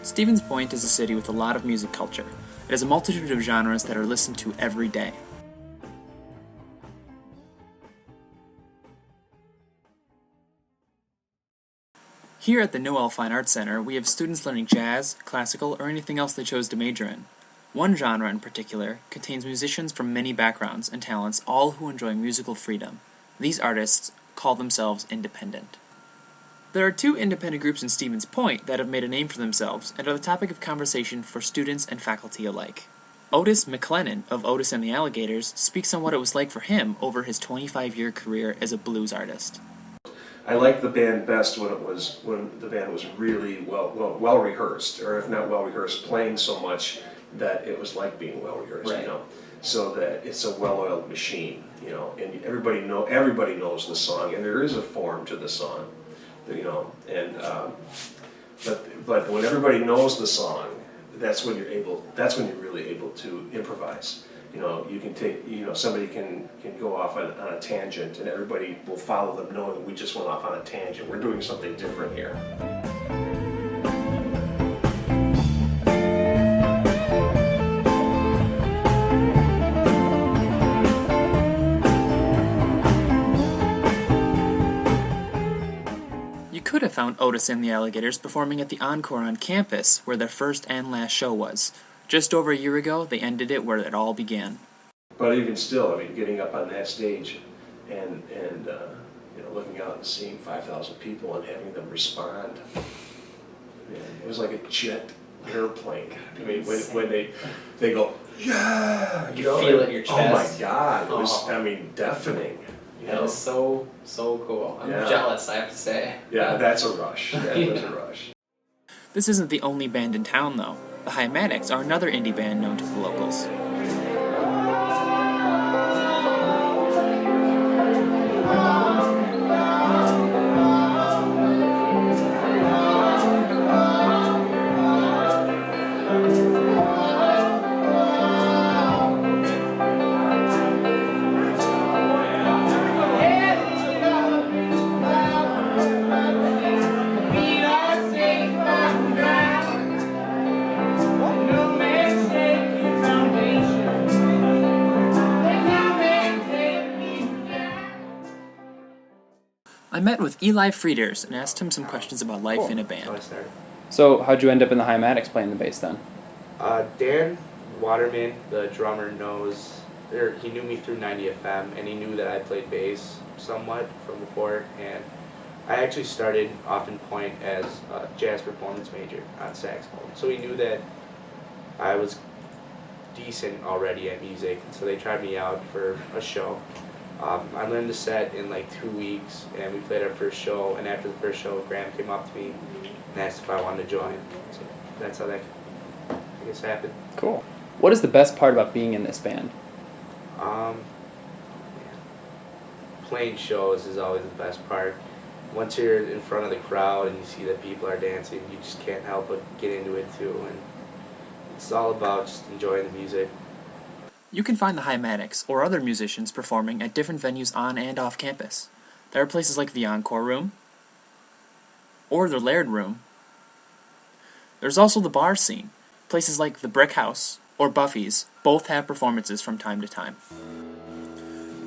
Stevens Point is a city with a lot of music culture. It has a multitude of genres that are listened to every day. Here at the Noel Fine Arts Center, we have students learning jazz, classical, or anything else they chose to major in. One genre in particular contains musicians from many backgrounds and talents, all who enjoy musical freedom. These artists call themselves independent. There are two independent groups in Stevens Point that have made a name for themselves and are the topic of conversation for students and faculty alike. Otis McLennan of Otis and the Alligators speaks on what it was like for him over his 25-year career as a blues artist. I liked the band best when the band was really well rehearsed, or if not well rehearsed, playing so much that it was like being well rehearsed, Right. you know, so that it's a well-oiled machine, you know, and everybody knows the song, and there is a form to the song, you know, and but when everybody knows the song, that's when you're really able to improvise. You know, you can take, you know, somebody can go off on a tangent and everybody will follow them knowing we just went off on a tangent. We're doing something different here. You could have found Otis and the Alligators performing at the Encore on campus, where their first and last show was. Just over a year ago, they ended it where it all began. But even still, I mean, getting up on that stage and you know, looking out and seeing 5,000 people and having them respond, man, it was like a jet airplane. I mean, when they go, yeah, You feel it in your chest. Oh my God, it was, Oh. I mean, deafening. You That know? is so cool. I'm Yeah. jealous, I have to say. Yeah, that's a rush. That was a rush. This isn't the only band in town, though. The Hymatics are another indie band known to the locals. I met with Eli Frieders and asked him some questions about life in a band. So, how'd you end up in the Hymatics playing the bass then? Dan Waterman, the drummer, he knew me through 90 FM, and he knew that I played bass somewhat from before, and I actually started off in Point as a jazz performance major on saxophone, so he knew that I was decent already at music, and so they tried me out for a show. I learned the set in like 2 weeks, and we played our first show, and after the first show, Graham came up to me and asked if I wanted to join, so that's how that, I guess, happened. Cool. What is the best part about being in this band? Playing shows is always the best part. Once you're in front of the crowd and you see that people are dancing, you just can't help but get into it too, and it's all about just enjoying the music. You can find the Hymatics or other musicians performing at different venues on and off campus. There are places like the Encore Room or the Laird Room. There's also the bar scene. Places like the Brick House or Buffy's both have performances from time to time.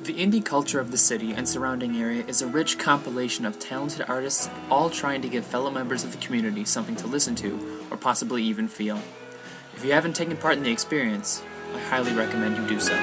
The indie culture of the city and surrounding area is a rich compilation of talented artists all trying to give fellow members of the community something to listen to or possibly even feel. If you haven't taken part in the experience, I highly recommend you do so.